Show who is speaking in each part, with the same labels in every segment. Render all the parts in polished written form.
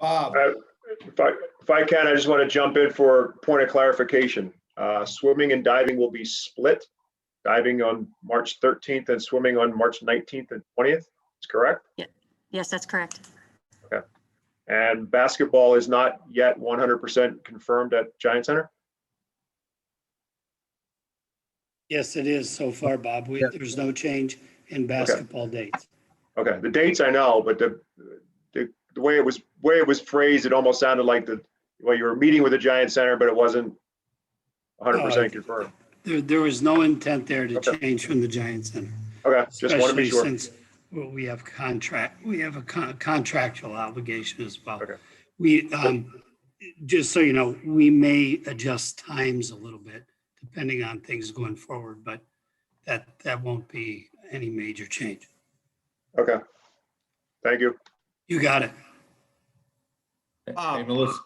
Speaker 1: Bob,
Speaker 2: If I can, I just want to jump in for a point of clarification. Swimming and diving will be split. Diving on March 13th and swimming on March 19th and 20th. Is correct?
Speaker 3: Yeah. Yes, that's correct.
Speaker 2: Okay. And basketball is not yet 100% confirmed at Giant Center?
Speaker 4: Yes, it is so far, Bob. There's no change in basketball dates.
Speaker 2: Okay, the dates I know, but the way it was phrased, it almost sounded like you were meeting with the Giant Center, but it wasn't 100% confirmed.
Speaker 4: There was no intent there to change from the Giant Center.
Speaker 2: Okay, just want to be sure.
Speaker 4: Since we have a contractual obligation as well.
Speaker 2: Okay.
Speaker 4: We, just so you know, we may adjust times a little bit depending on things going forward, but that won't be any major change.
Speaker 2: Okay, thank you.
Speaker 4: You got it.
Speaker 1: Bob,
Speaker 5: Hey, Melissa.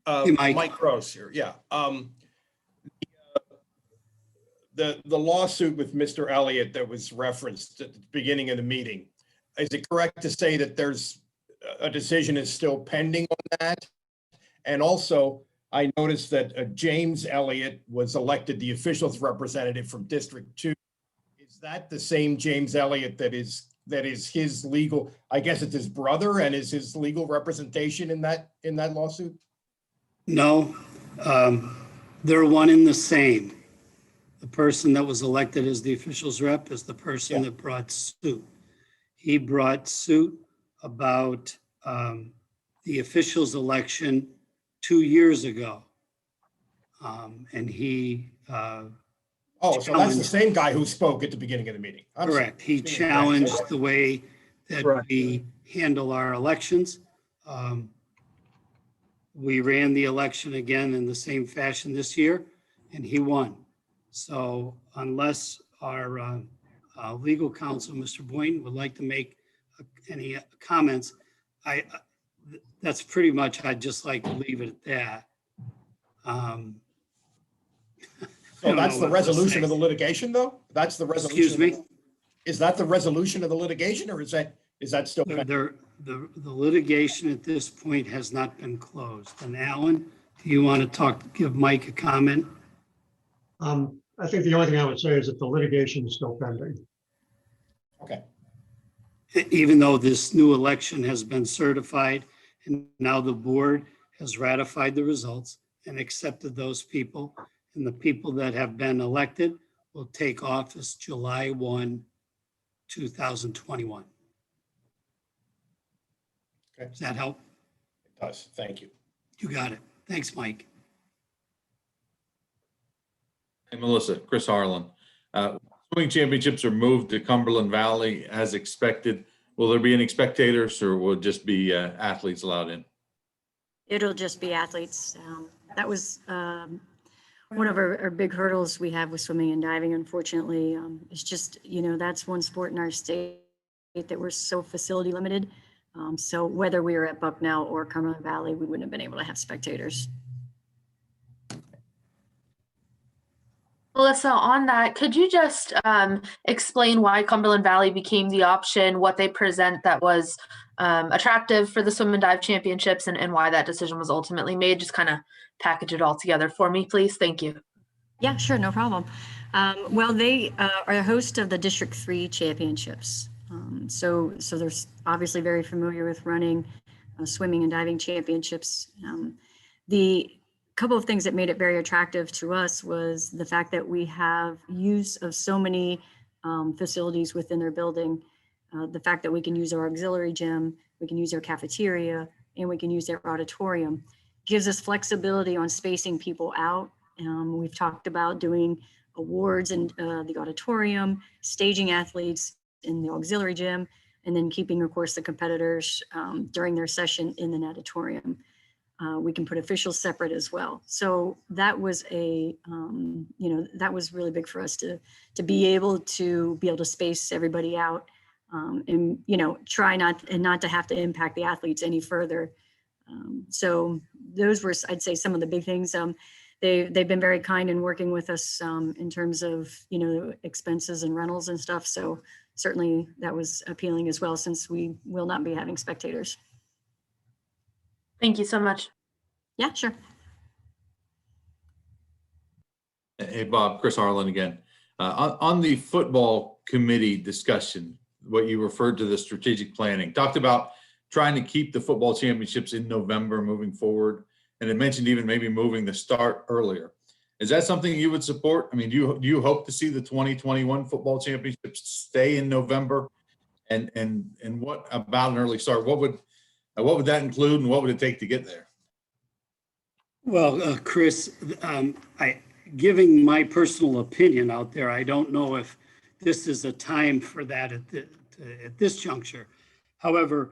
Speaker 4: Hey, Mike.
Speaker 1: Mike Gross here. Yeah. The lawsuit with Mr. Elliott that was referenced at the beginning of the meeting, is it correct to say that there's a decision is still pending on that? And also, I noticed that James Elliott was elected the officials representative from District 2. Is that the same James Elliott that is his legal, I guess it's his brother and is his legal representation in that lawsuit?
Speaker 4: No, they're one and the same. The person that was elected as the officials rep is the person that brought suit. He brought suit about the officials election 2 years ago. And he
Speaker 1: Oh, so that's the same guy who spoke at the beginning of the meeting.
Speaker 4: correct. He challenged the way that we handle our elections. We ran the election again in the same fashion this year, and he won. So unless our legal counsel, Mr. Boynton, would like to make any comments, that's pretty much, I'd just like to leave it at that.
Speaker 1: So that's the resolution of the litigation, though? That's the resolution?
Speaker 4: Excuse me?
Speaker 1: Is that the resolution of the litigation, or is that still?
Speaker 4: The litigation at this point has not been closed. And Alan, do you want to give Mike a comment?
Speaker 6: I think the only thing I would say is that the litigation is still pending.
Speaker 1: Okay.
Speaker 4: Even though this new election has been certified and now the board has ratified the results and accepted those people, and the people that have been elected will take office July 1, 2021.
Speaker 1: Okay.
Speaker 4: Does that help?
Speaker 1: It does. Thank you.
Speaker 4: You got it. Thanks, Mike.
Speaker 5: Hey, Melissa, Chris Harlan. Swimming championships are moved to Cumberland Valley as expected. Will there be any spectators, or will it just be athletes allowed in?
Speaker 3: It'll just be athletes. That was one of our big hurdles we have with swimming and diving, unfortunately. It's just, that's one sport in our state that we're so facility limited. So whether we were at Bucknell or Cumberland Valley, we wouldn't have been able to have spectators.
Speaker 7: Melissa, on that, could you just explain why Cumberland Valley became the option, what they present that was attractive for the swim and dive championships, and why that decision was ultimately made? Just kind of package it all together for me, please. Thank you.
Speaker 3: Yeah, sure, no problem. Well, they are a host of the District 3 championships. So they're obviously very familiar with running swimming and diving championships. The couple of things that made it very attractive to us was the fact that we have use of so many facilities within their building. The fact that we can use our auxiliary gym, we can use our cafeteria, and we can use their auditorium gives us flexibility on spacing people out. We've talked about doing awards in the auditorium, staging athletes in the auxiliary gym, and then keeping, of course, the competitors during their session in the natatorium. We can put officials separate as well. So that was that was really big for us to be able to space everybody out and, try not to have to impact the athletes any further. So those were, I'd say, some of the big things. They've been very kind in working with us in terms of, expenses and rentals and stuff. So certainly that was appealing as well, since we will not be having spectators.
Speaker 7: Thank you so much.
Speaker 3: Yeah, sure.
Speaker 5: Hey, Bob, Chris Harlan again. On the football committee discussion, what you referred to the strategic planning, talked about trying to keep the football championships in November moving forward. And it mentioned even maybe moving the start earlier. Is that something you would support? I mean, do you hope to see the 2021 football championships stay in November? And what about an early start? What would that include, and what would it take to get there?
Speaker 4: Well, Chris, giving my personal opinion out there, I don't know if this is a time for that at this juncture. However,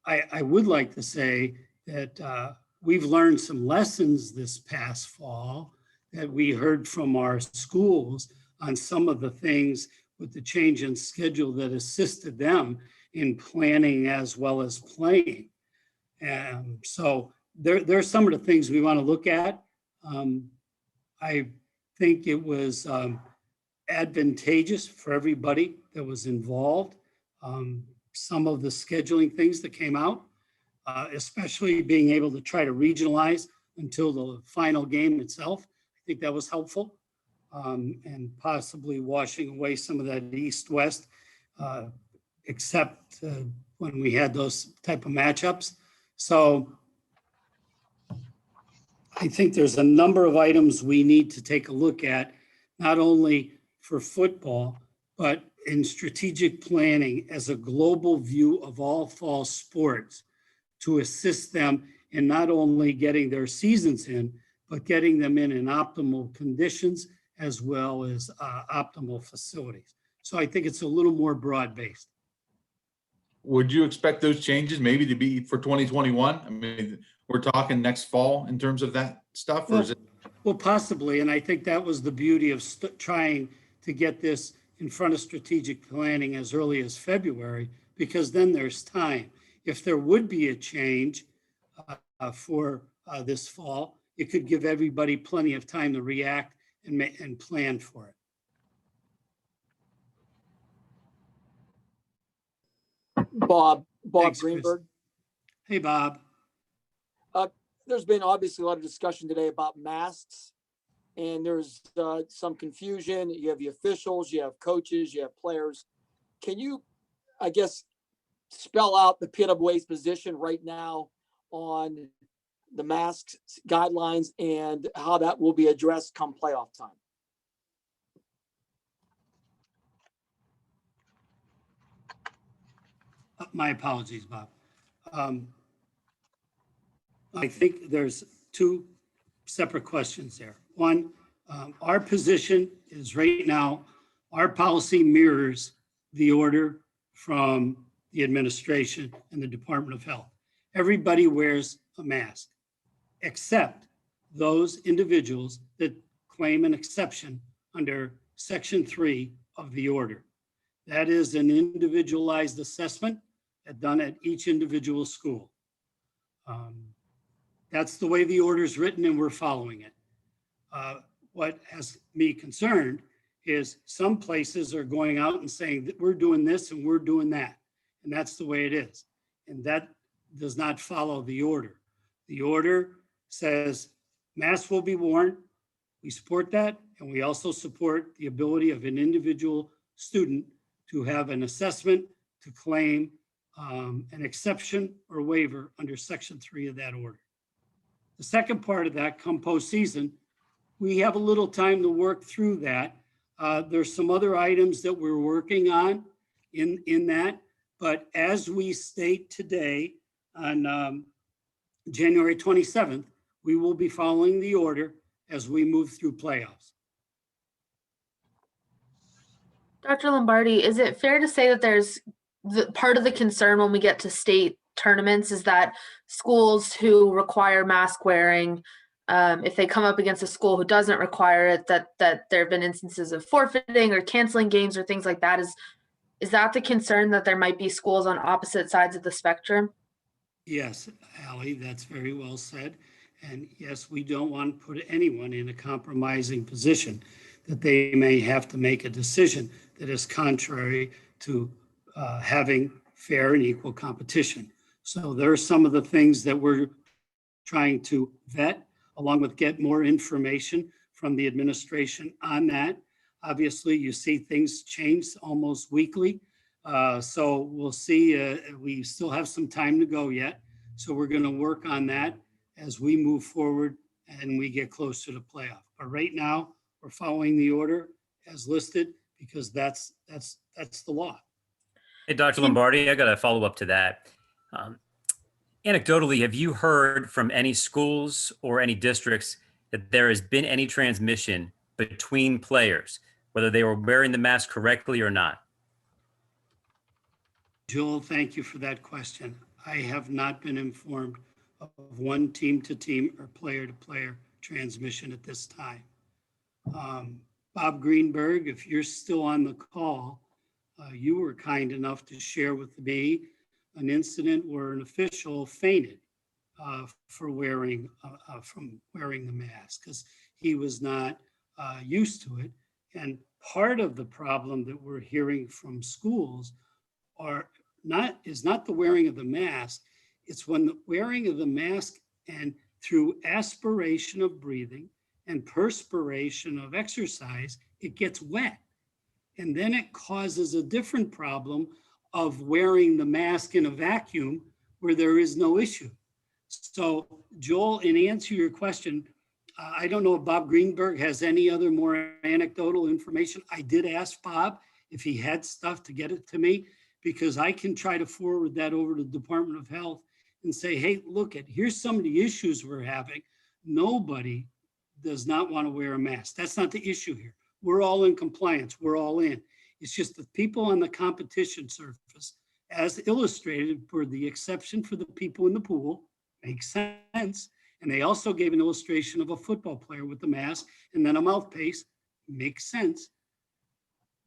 Speaker 4: I would like to say that we've learned some lessons this past fall that we heard from our schools on some of the things with the change in schedule that assisted them in planning as well as playing. And so there's some of the things we want to look at. I think it was advantageous for everybody that was involved. Some of the scheduling things that came out, especially being able to try to regionalize until the final game itself. I think that was helpful, and possibly washing away some of that east-west, except when we had those type of matchups. So I think there's a number of items we need to take a look at, not only for football, but in strategic planning as a global view of all fall sports to assist them in not only getting their seasons in, but getting them in optimal conditions as well as optimal facilities. So I think it's a little more broad-based.
Speaker 5: Would you expect those changes maybe to be for 2021? I mean, we're talking next fall in terms of that stuff, or is it?
Speaker 4: Well, possibly, and I think that was the beauty of trying to get this in front of strategic planning as early as February, because then there's time. If there would be a change for this fall, it could give everybody plenty of time to react and plan for it.
Speaker 8: Bob
Speaker 4: Thanks, Chris.
Speaker 8: Greenberg.
Speaker 4: Hey, Bob.
Speaker 8: There's been obviously a lot of discussion today about masks, and there's some confusion. You have the officials, you have coaches, you have players. Can you, I guess, spell out the PIAA's position right now on the masks guidelines and how that will be addressed come playoff time?
Speaker 4: My apologies, Bob. I think there's two separate questions there. One, our position is right now, our policy mirrors the order from the administration and the Department of Health. Everybody wears a mask, except those individuals that claim an exception under Section 3 of the order. That is an individualized assessment done at each individual school. That's the way the order is written, and we're following it. What has me concerned is some places are going out and saying that we're doing this and we're doing that, and that's the way it is. And that does not follow the order. The order says masks will be worn. We support that, and we also support the ability of an individual student to have an assessment to claim an exception or waiver under Section 3 of that order. The second part of that, come postseason, we have a little time to work through that. There's some other items that we're working on in that, but as we state today on January 27th, we will be following the order as we move through playoffs.
Speaker 7: Dr. Lombardi, is it fair to say that there's part of the concern when we get to state tournaments is that schools who require mask wearing, if they come up against a school who doesn't require it, that there have been instances of forfeiting or canceling games or things like that? Is that the concern, that there might be schools on opposite sides of the spectrum?
Speaker 4: Yes, Allie, that's very well said. And yes, we don't want to put anyone in a compromising position that they may have to make a decision that is contrary to having fair and equal competition. So there are some of the things that we're trying to vet, along with get more information from the administration on that. Obviously, you see things change almost weekly. So we'll see, we still have some time to go yet. So we're going to work on that as we move forward and we get closer to playoff. But right now, we're following the order as listed because that's the law.
Speaker 9: Hey, Dr. Lombardi, I got a follow up to that. Anecdotally, have you heard from any schools or any districts that there has been any transmission between players, whether they were wearing the mask correctly or not?
Speaker 4: Joel, thank you for that question. I have not been informed of one team to team or player to player transmission at this time. Bob Greenberg, if you're still on the call, you were kind enough to share with me an incident where an official fainted from wearing the mask because he was not used to it. And part of the problem that we're hearing from schools is not the wearing of the mask. It's when the wearing of the mask and through aspiration of breathing and perspiration of exercise, it gets wet. And then it causes a different problem of wearing the mask in a vacuum where there is no issue. So Joel, in answer to your question, I don't know if Bob Greenberg has any other more anecdotal information. I did ask Bob if he had stuff to get it to me, because I can try to forward that over to the Department of Health and say, hey, look, here's some of the issues we're having. Nobody does not want to wear a mask. That's not the issue here. We're all in compliance. We're all in. It's just the people on the competition surface, as illustrated for the exception for the people in the pool, makes sense. And they also gave an illustration of a football player with the mask and then a mouthpiece, makes sense.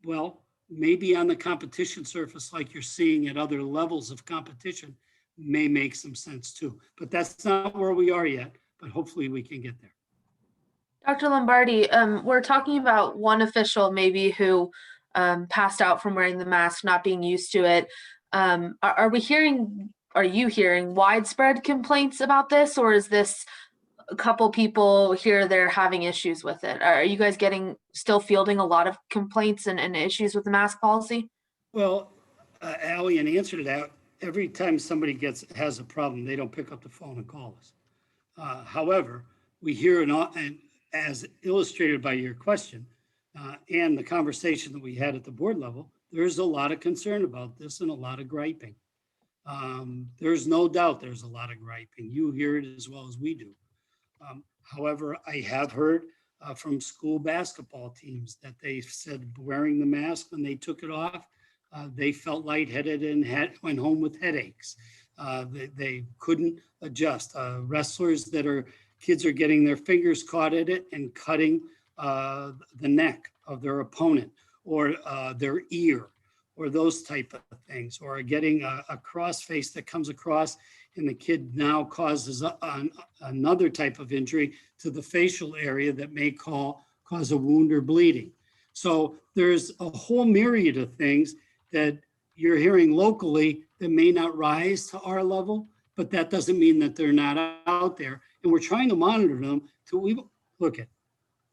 Speaker 4: Well, maybe on the competition surface, like you're seeing at other levels of competition, may make some sense too. But that's not where we are yet, but hopefully we can get there.
Speaker 7: Dr. Lombardi, we're talking about one official maybe who passed out from wearing the mask, not being used to it. Are you hearing widespread complaints about this, or is this a couple people here they're having issues with it? Are you guys still fielding a lot of complaints and issues with the mask policy? Well,
Speaker 4: Allie, in answer to that, every time somebody has a problem, they don't pick up the phone and call us. However, we hear and as illustrated by your question and the conversation that we had at the board level, there's a lot of concern about this and a lot of griping. There's no doubt there's a lot of griping. You hear it as well as we do. However, I have heard from school basketball teams that they said wearing the mask when they took it off, they felt lightheaded and went home with headaches. They couldn't adjust. Wrestlers kids are getting their fingers caught at it and cutting the neck of their opponent or their ear or those type of things, or getting a crossface that comes across and the kid now causes another type of injury to the facial area that may cause a wound or bleeding. So there's a whole myriad of things that you're hearing locally that may not rise to our level, but that doesn't mean that they're not out there. And we're trying to monitor them we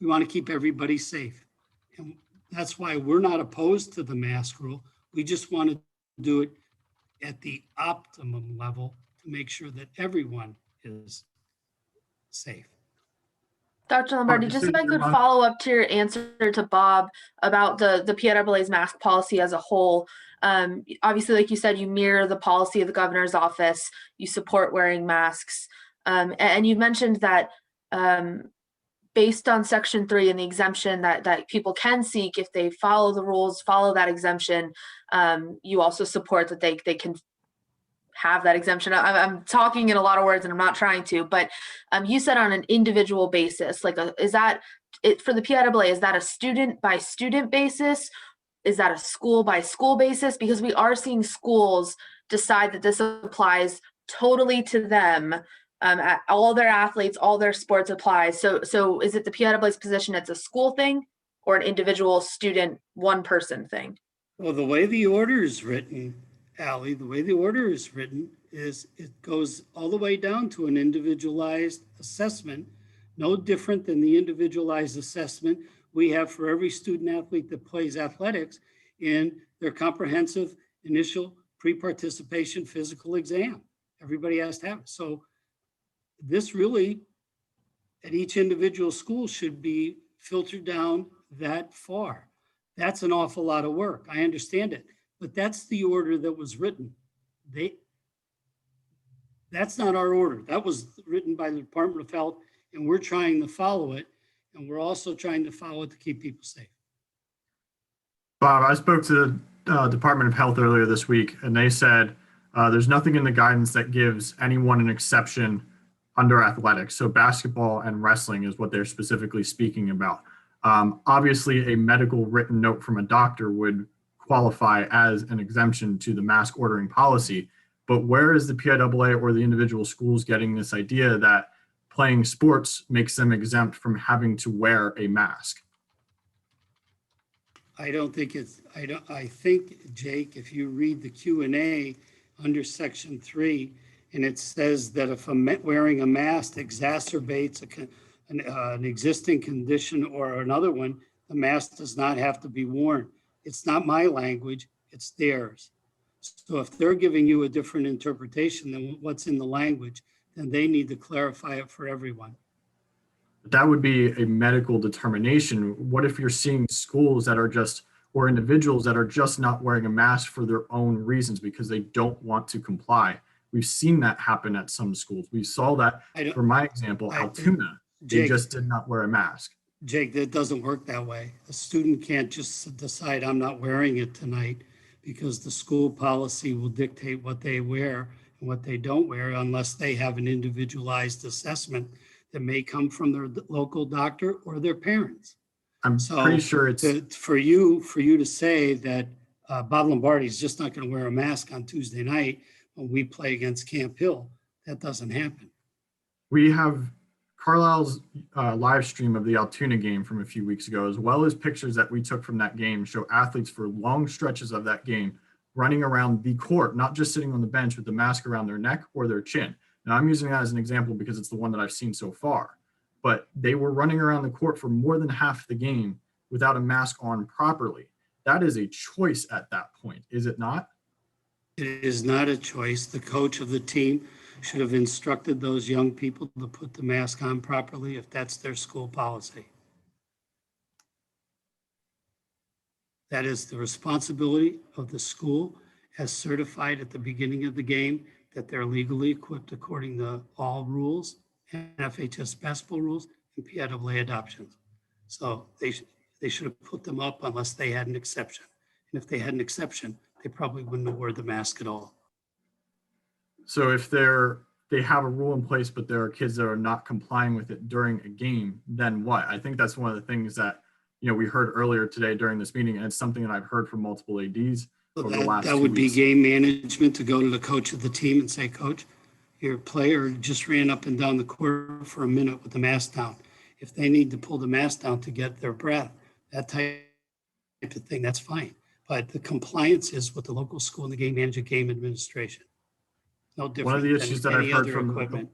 Speaker 4: want to keep everybody safe. And that's why we're not opposed to the mask rule. We just want to do it at the optimum level to make sure that everyone is safe.
Speaker 7: Dr. Lombardi, just if I could follow up to your answer to Bob about the PIAA's mask policy as a whole. Obviously, like you said, you mirror the policy of the governor's office. You support wearing masks. And you mentioned that based on Section 3 and the exemption that people can seek if they follow the rules, follow that exemption, you also support that they can have that exemption. I'm talking in a lot of words and I'm not trying to, but you said on an individual basis, is that it for the PIAA, is that a student by student basis? Is that a school by school basis? Because we are seeing schools decide that this applies totally to them. All their athletes, all their sports applies. So is it the PIAA's position it's a school thing or an individual student, one person thing?
Speaker 4: Well, the way the order is written, Allie, the way the order is written, is it goes all the way down to an individualized assessment, no different than the individualized assessment we have for every student athlete that plays athletics in their comprehensive initial pre-participation physical exam. Everybody has to have it. So this really, at each individual school, should be filtered down that far. That's an awful lot of work. I understand it, but that's the order that was written. That's not our order. That was written by the Department of Health, and we're trying to follow it. And we're also trying to follow it to keep people safe.
Speaker 10: Bob, I spoke to the Department of Health earlier this week, and they said there's nothing in the guidance that gives anyone an exception under athletics. So basketball and wrestling is what they're specifically speaking about. Obviously, a medical written note from a doctor would qualify as an exemption to the mask ordering policy. But where is the PIAA or the individual schools getting this idea that playing sports makes them exempt from having to wear a mask?
Speaker 4: I don't think it's, I think, Jake, if you read the Q&A under section 3, and it says that if wearing a mask exacerbates an existing condition or another one, the mask does not have to be worn. It's not my language, it's theirs. So if they're giving you a different interpretation than what's in the language, then they need to clarify it for everyone.
Speaker 10: That would be a medical determination. What if you're seeing schools that are just, or individuals that are just not wearing a mask for their own reasons because they don't want to comply? We've seen that happen at some schools. We saw that, for my example, Altoona, they just did not wear a mask.
Speaker 4: Jake, that doesn't work that way. A student can't just decide I'm not wearing it tonight, because the school policy will dictate what they wear and what they don't wear unless they have an individualized assessment that may come from their local doctor or their parents.
Speaker 10: I'm pretty sure it's
Speaker 4: for you to say that Bob Lombardi is just not going to wear a mask on Tuesday night when we play against Camp Hill. That doesn't happen.
Speaker 10: We have Carlisle's live stream of the Altoona game from a few weeks ago, as well as pictures that we took from that game, show athletes for long stretches of that game running around the court, not just sitting on the bench with the mask around their neck or their chin. Now, I'm using that as an example because it's the one that I've seen so far. But they were running around the court for more than half the game without a mask on properly. That is a choice at that point, is it not?
Speaker 4: It is not a choice. The coach of the team should have instructed those young people to put the mask on properly if that's their school policy. That is the responsibility of the school, as certified at the beginning of the game, that they're legally equipped according to all rules, FHS basketball rules, and PIAA adoptions. So they should have put them up unless they had an exception. And if they had an exception, they probably wouldn't have worn the mask at all.
Speaker 10: So if they have a rule in place, but there are kids that are not complying with it during a game, then what? I think that's one of the things that, we heard earlier today during this meeting, and it's something that I've heard from multiple ADs over the last 2 weeks.
Speaker 4: That would be game management to go to the coach of the team and say, Coach, your player just ran up and down the court for a minute with the mask down. If they need to pull the mask down to get their breath, that type of thing, that's fine. But the compliance is with the local school and the game manager, game administration. No different.
Speaker 10: One of the issues that I've heard from
Speaker 4: equipment.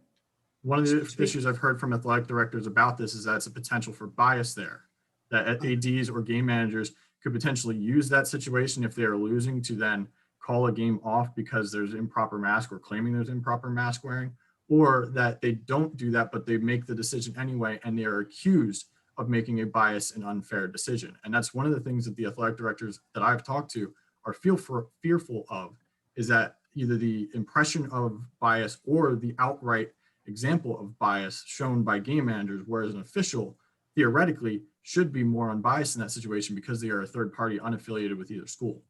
Speaker 10: One of the issues I've heard from athletic directors about this is that it's a potential for bias there, that ADs or game managers could potentially use that situation if they are losing to then call a game off because there's improper mask or claiming there's improper mask wearing, or that they don't do that, but they make the decision anyway, and they are accused of making a biased and unfair decision. And that's one of the things that the athletic directors that I've talked to are fearful of, is that either the impression of bias or the outright example of bias shown by game managers, whereas an official theoretically should be more unbiased in that situation because they are a third party unaffiliated with either school.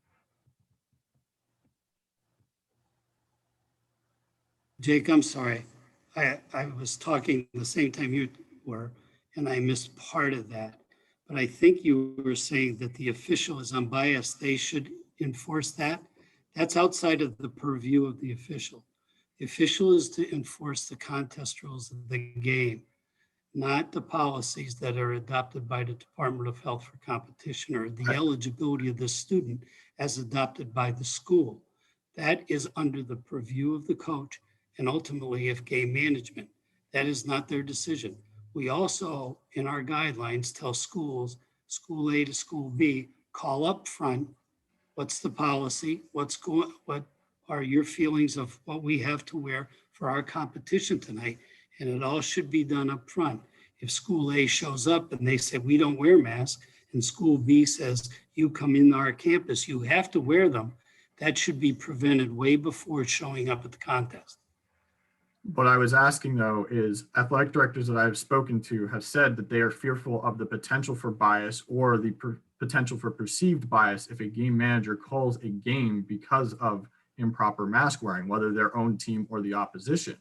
Speaker 4: Jake, I'm sorry. I was talking the same time you were, and I missed part of that. But I think you were saying that the official is unbiased. They should enforce that. That's outside of the purview of the official. The official is to enforce the contest rules of the game, not the policies that are adopted by the Department of Health for competition or the eligibility of the student as adopted by the school. That is under the purview of the coach and ultimately if game management. That is not their decision. We also, in our guidelines, tell schools, school A to school B, call up front. What's the policy? What are your feelings of what we have to wear for our competition tonight? And it all should be done up front. If school A shows up and they say, we don't wear masks, and school B says, you come in our campus, you have to wear them, that should be prevented way before showing up at the contest.
Speaker 10: What I was asking though is athletic directors that I've spoken to have said that they are fearful of the potential for bias or the potential for perceived bias if a game manager calls a game because of improper mask wearing, whether their own team or the opposition.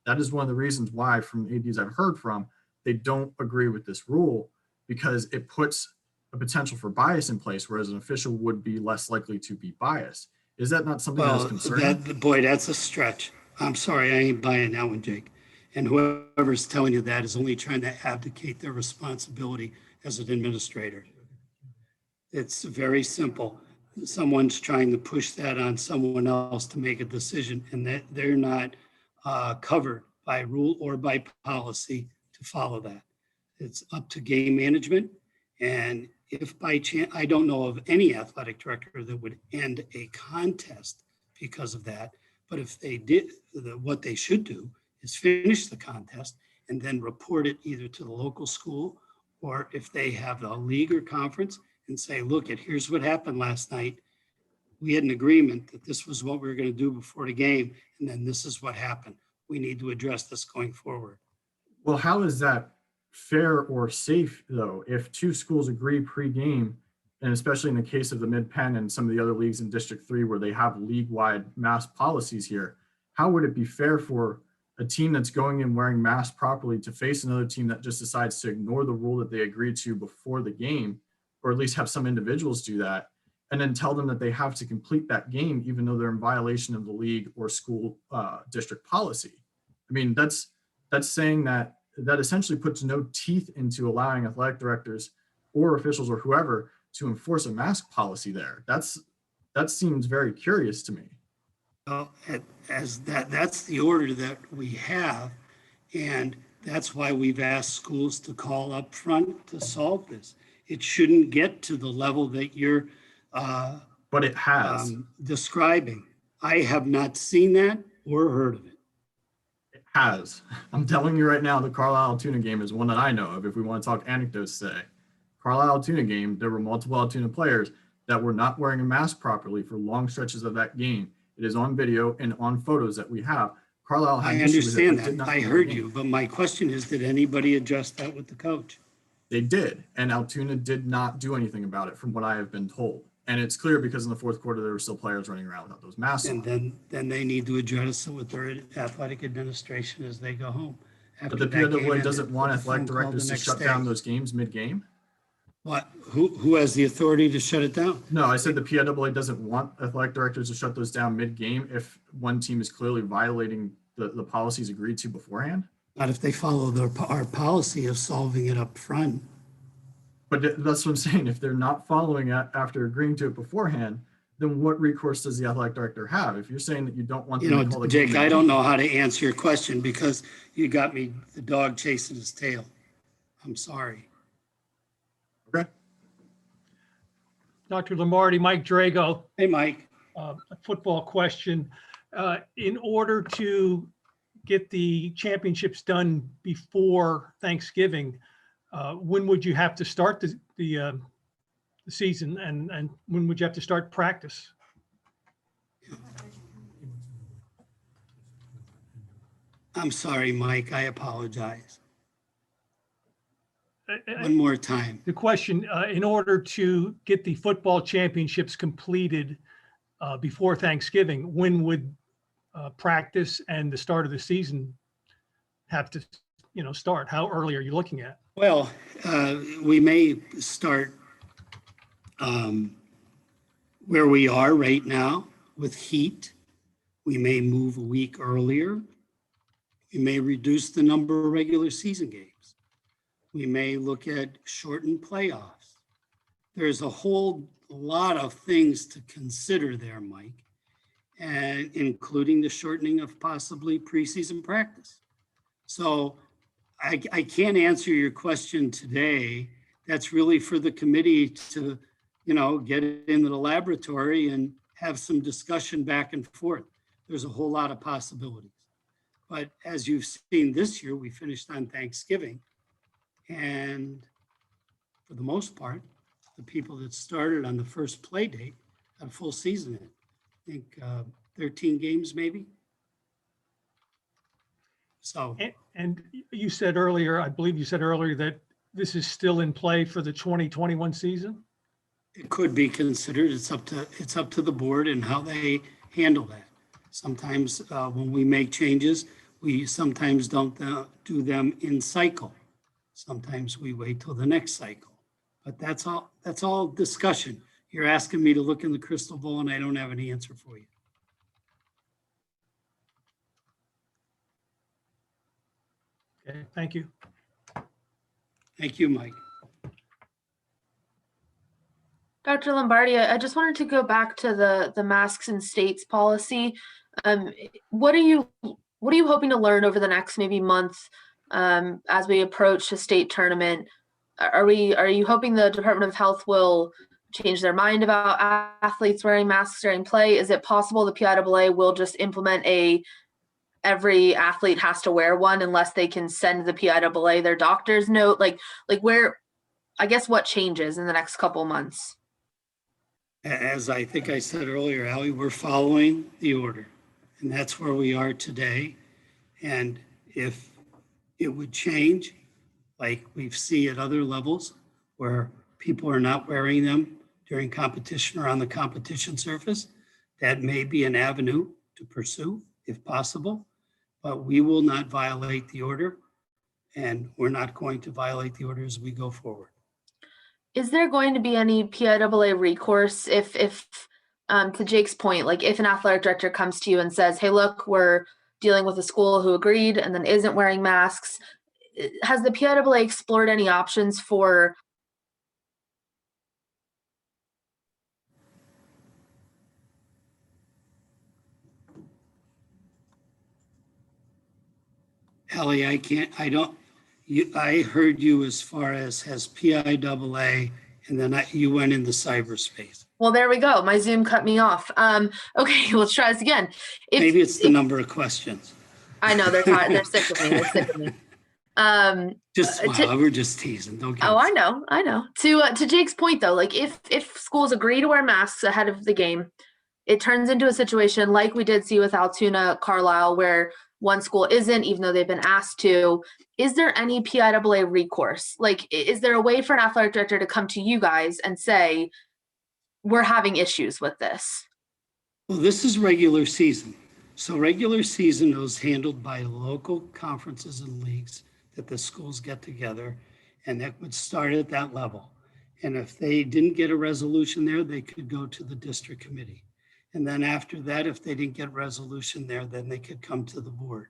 Speaker 10: That is one of the reasons why from ADs I've heard from, they don't agree with this rule because it puts a potential for bias in place, whereas an official would be less likely to be biased. Is that not something that's concerning?
Speaker 4: Boy, that's a stretch. I'm sorry, I ain't buying that one, Jake. And whoever's telling you that is only trying to abdicate their responsibility as an administrator. It's very simple. Someone's trying to push that on someone else to make a decision, and that they're not covered by rule or by policy to follow that. It's up to game management. And if by chance, I don't know of any athletic director that would end a contest because of that. But if they did, what they should do is finish the contest and then report it either to the local school or if they have a league or conference and say, look, here's what happened last night. We had an agreement that this was what we were going to do before the game, and then this is what happened. We need to address this going forward.
Speaker 10: Well, how is that fair or safe though? If two schools agree pre-game, and especially in the case of the Mid-Penn and some of the other leagues in District 3 where they have league-wide mask policies here, how would it be fair for a team that's going in wearing masks properly to face another team that just decides to ignore the rule that they agreed to before the game, or at least have some individuals do that, and then tell them that they have to complete that game even though they're in violation of the league or school district policy? I mean, that's saying that essentially puts no teeth into allowing athletic directors or officials or whoever to enforce a mask policy there. That seems very curious to me.
Speaker 4: Well, that's the order that we have. And that's why we've asked schools to call up front to solve this. It shouldn't get to the level that you're
Speaker 10: but it has.
Speaker 4: Describing. I have not seen that or heard of it.
Speaker 10: It has. I'm telling you right now, the Carlisle-Altoona game is one that I know of. If we want to talk anecdotes today, Carlisle-Altoona game, there were multiple Altoona players that were not wearing a mask properly for long stretches of that game. It is on video and on photos that we have. Carlisle had
Speaker 4: I understand that. I heard you, but my question is, did anybody address that with the coach?
Speaker 10: They did, and Altoona did not do anything about it from what I have been told. And it's clear because in the fourth quarter, there were still players running around without those masks on.
Speaker 4: And then they need to address it with their athletic administration as they go home.
Speaker 10: But the PIAA doesn't want athletic directors to shut down those games mid-game?
Speaker 4: What? Who has the authority to shut it down?
Speaker 10: No, I said the PIAA doesn't want athletic directors to shut those down mid-game if one team is clearly violating the policies agreed to beforehand?
Speaker 4: Not if they follow our policy of solving it up front.
Speaker 10: But that's what I'm saying. If they're not following it after agreeing to it beforehand, then what recourse does the athletic director have? If you're saying that you don't want them to call the game,
Speaker 4: Jake, I don't know how to answer your question because you got me the dog chasing his tail. I'm sorry.
Speaker 10: Okay.
Speaker 11: Dr. Lombardi, Mike Drago.
Speaker 4: Hey, Mike.
Speaker 11: A football question. In order to get the championships done before Thanksgiving, when would you have to start the season, and when would you have to start practice?
Speaker 4: I'm sorry, Mike. I apologize. One more time.
Speaker 11: The question, in order to get the football championships completed before Thanksgiving, when would practice and the start of the season have to, start? How early are you looking at?
Speaker 4: Well, we may start where we are right now with heat. We may move a week earlier. We may reduce the number of regular season games. We may look at shortened playoffs. There's a whole lot of things to consider there, Mike. and including the shortening of possibly preseason practice. So I can't answer your question today. That's really for the committee to, get it into the laboratory and have some discussion back and forth. There's a whole lot of possibilities. But as you've seen this year, we finished on Thanksgiving. And for the most part, the people that started on the first play date had a full season in. I think 13 games maybe. So
Speaker 11: And you said earlier, I believe you said earlier that this is still in play for the 2021 season?
Speaker 4: it could be considered. It's up to the board and how they handle that. Sometimes when we make changes, we sometimes don't do them in cycle. Sometimes we wait till the next cycle. But that's all discussion. You're asking me to look in the crystal ball and I don't have any answer for you.
Speaker 11: Okay, thank you.
Speaker 4: Thank you, Mike.
Speaker 7: Dr. Lombardi, I just wanted to go back to the masks and states policy. What are you hoping to learn over the next maybe month as we approach the state tournament? Are you hoping the Department of Health will change their mind about athletes wearing masks during play? Is it possible the PIAA will just implement every athlete has to wear one unless they can send the PIAA their doctor's note? Like where, I guess, what changes in the next couple months?
Speaker 4: As I think I said earlier, Allie, we're following the order, and that's where we are today. And if it would change, like we see at other levels where people are not wearing them during competition or on the competition surface, that may be an avenue to pursue if possible, but we will not violate the order, and we're not going to violate the order as we go forward.
Speaker 7: Is there going to be any PIAA recourse if to Jake's point, like if an athletic director comes to you and says, hey, look, we're dealing with a school who agreed and then isn't wearing masks, has the PIAA explored any options for
Speaker 4: Ellie, I heard you as far as has PIAA, and then you went into cyberspace.
Speaker 7: Well, there we go. My Zoom cut me off. Okay, let's try this again.
Speaker 4: Maybe it's the number of questions.
Speaker 7: I know they're tired. They're sick of me. They're sick of me.
Speaker 4: Just smile. We're just teasing. Don't get
Speaker 7: I know. To Jake's point though, like if schools agree to wear masks ahead of the game, it turns into a situation like we did see with Altoona Carlisle, where one school isn't, even though they've been asked to. Is there any PIAA recourse? Like, is there a way for an athletic director to come to you guys and say, we're having issues with this?
Speaker 4: Well, this is regular season. So regular season is handled by local conferences and leagues that the schools get together, and that would start at that level. And if they didn't get a resolution there, they could go to the district committee. And then after that, if they didn't get resolution there, then they could come to the board.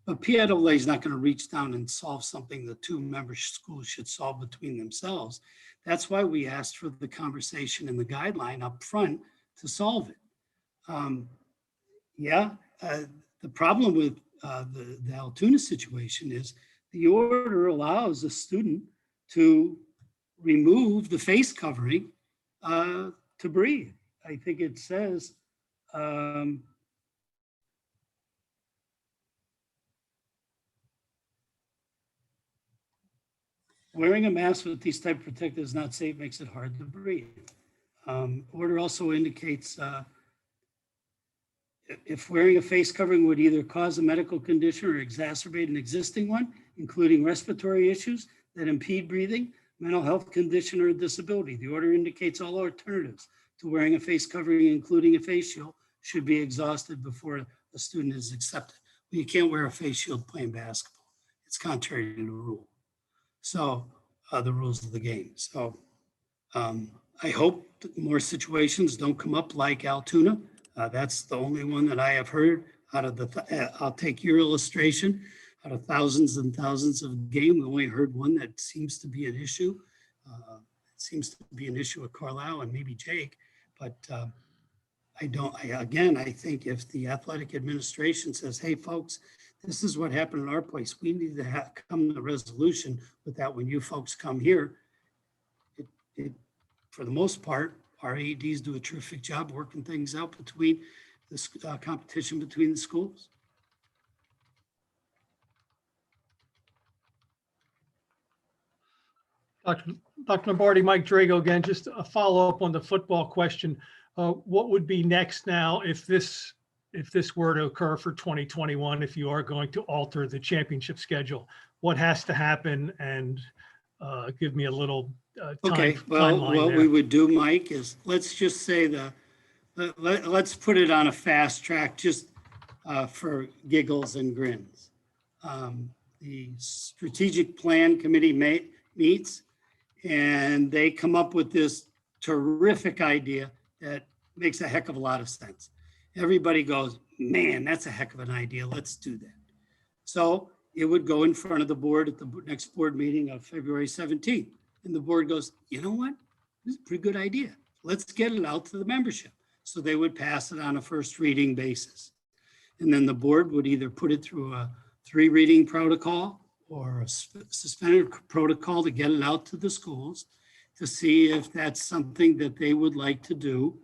Speaker 4: But PIAA is not going to reach down and solve something the two member schools should solve between themselves. That's why we asked for the conversation and the guideline up front to solve it. The problem with the Altoona situation is the order allows a student to remove the face covering to breathe. I think it says wearing a mask with these type of protectors is not safe, makes it hard to breathe. Order also indicates if wearing a face covering would either cause a medical condition or exacerbate an existing one, including respiratory issues that impede breathing, mental health condition, or disability. The order indicates all alternatives to wearing a face covering, including a face shield, should be exhausted before a student is accepted. Well, you can't wear a face shield playing basketball. It's contrary to the rule. So the rules of the game. So I hope that more situations don't come up like Altoona. That's the only one that I have heard out of I'll take your illustration, out of thousands and thousands of games, we only heard one that seems to be an issue. It seems to be an issue at Carlisle and maybe Jake, but Again, I think if the athletic administration says, hey, folks, this is what happened in our place, we need to come to a resolution with that when you folks come here. For the most part, our AEDs do a terrific job working things out between this competition between the schools.
Speaker 11: Dr. Lombardi, Mike Drago again, just a follow-up on the football question. What would be next now if this were to occur for 2021, if you are going to alter the championship schedule? What has to happen? And give me a little
Speaker 4: Okay, well, what we would do, Mike, is let's just say let's put it on a fast track just for giggles and grins. The strategic plan committee meets and they come up with this terrific idea that makes a heck of a lot of sense. Everybody goes, man, that's a heck of an idea. Let's do that. So it would go in front of the board at the next board meeting of February 17th. And the board goes, you know what? This is a pretty good idea. Let's get it out to the membership. So they would pass it on a first reading basis. And then the board would either put it through a 3 reading protocol or a suspended protocol to get it out to the schools to see if that's something that they would like to do.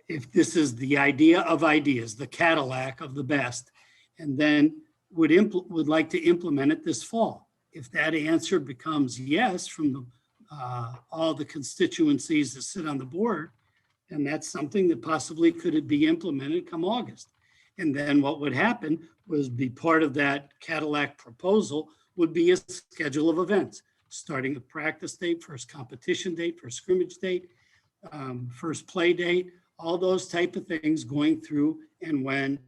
Speaker 4: If this is the idea of ideas, the Cadillac of the best, and then would like to implement it this fall. If that answer becomes yes from all the constituencies that sit on the board, and that's something that possibly could be implemented come August. And then what would happen was be part of that Cadillac proposal would be a schedule of events, starting a practice date, first competition date, first scrimmage date, first play date, all those type of things going through, and when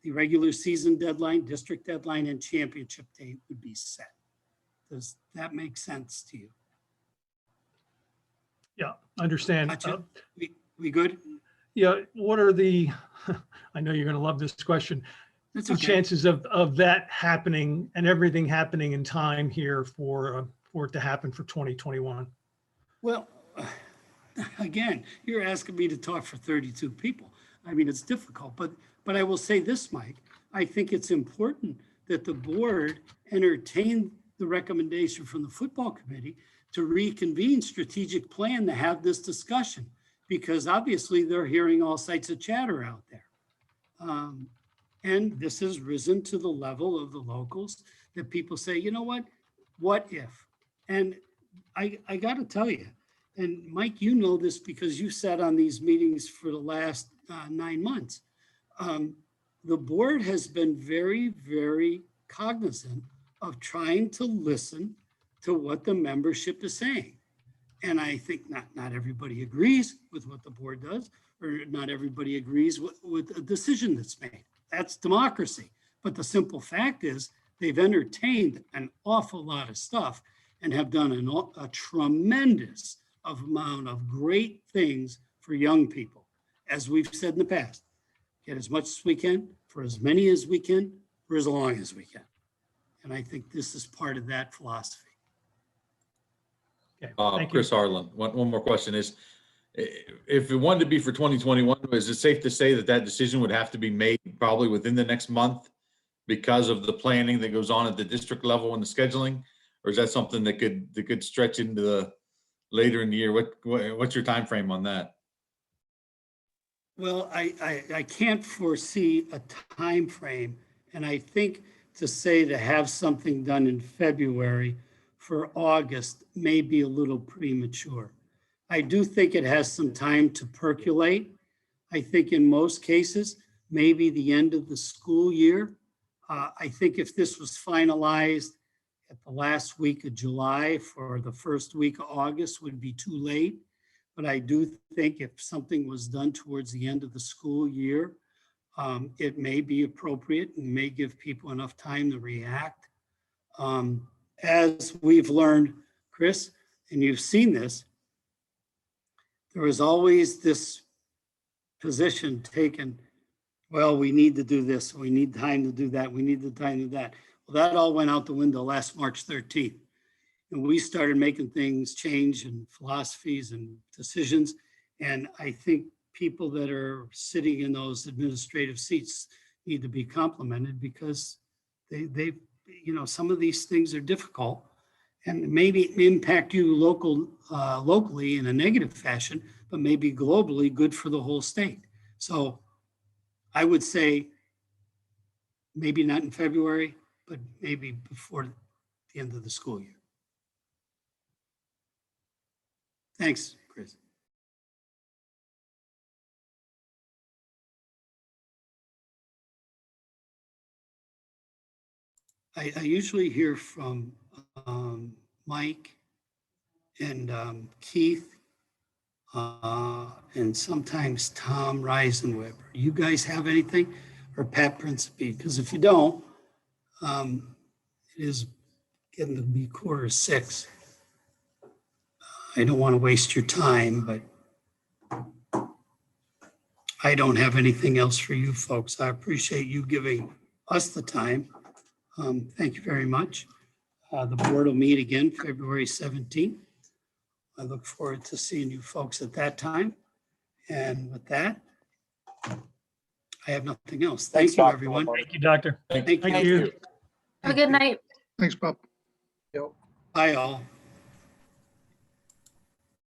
Speaker 4: the regular season deadline, district deadline, and championship date would be set. Does that make sense to you?
Speaker 11: Yeah, understand.
Speaker 4: Gotcha. We good?
Speaker 11: Yeah, what are the, I know you're going to love this question,
Speaker 4: That's
Speaker 11: the
Speaker 4: okay.
Speaker 11: chances of that happening and everything happening in time here for it to happen for 2021?
Speaker 4: Well, again, you're asking me to talk for 32 people. I mean, it's difficult, but I will say this, Mike. I think it's important that the board entertain the recommendation from the football committee to reconvene strategic plan to have this discussion, because obviously they're hearing all sides of chatter out there. And this has risen to the level of the locals that people say, you know what if? And I got to tell you, and Mike, you know this because you sat on these meetings for the last 9 months. The board has been very, very cognizant of trying to listen to what the membership is saying. And I think not everybody agrees with what the board does, or not everybody agrees with a decision that's made. That's democracy. But the simple fact is they've entertained an awful lot of stuff and have done a tremendous amount of great things for young people. As we've said in the past, get as much as we can, for as many as we can, for as long as we can. And I think this is part of that philosophy.
Speaker 11: Okay,
Speaker 5: Chris
Speaker 11: thank you.
Speaker 5: Harlan, one more question is, if it wanted to be for 2021, is it safe to say that decision would have to be made probably within the next month because of the planning that goes on at the district level and the scheduling? Or is that something that could stretch into the later in the year? What's your time frame on that?
Speaker 4: Well, I can't foresee a time frame, and I think to have something done in February for August may be a little premature. I do think it has some time to percolate. I think in most cases, maybe the end of the school year. I think if this was finalized at the last week of July for the first week of August would be too late. But I do think if something was done towards the end of the school year, it may be appropriate and may give people enough time to react. As we've learned, Chris, and you've seen this, there is always this position taken, well, we need to do this, we need time to do that, we need the time to do that. Well, that all went out the window last March 13th. And we started making things change and philosophies and decisions. And I think people that are sitting in those administrative seats need to be complimented because they, some of these things are difficult and maybe impact you locally in a negative fashion, but maybe globally good for the whole state. So I would say maybe not in February, but maybe before the end of the school year. Thanks, Chris. I usually hear from Mike and Keith and sometimes Tom Reisenweber. You guys have anything? Or Pat Principe? Because if you don't, it is getting to be 5:45. I don't want to waste your time, but I don't have anything else for you folks. I appreciate you giving us the time. Thank you very much. The board will meet again February 17th. I look forward to seeing you folks at that time. And with that, I have nothing else. Thank you, everyone.
Speaker 11: Thank you, Doctor.
Speaker 4: Thank
Speaker 11: Thank
Speaker 4: you.
Speaker 11: you.
Speaker 7: Have a good night.
Speaker 6: Thanks, Bob.
Speaker 4: Bye, all.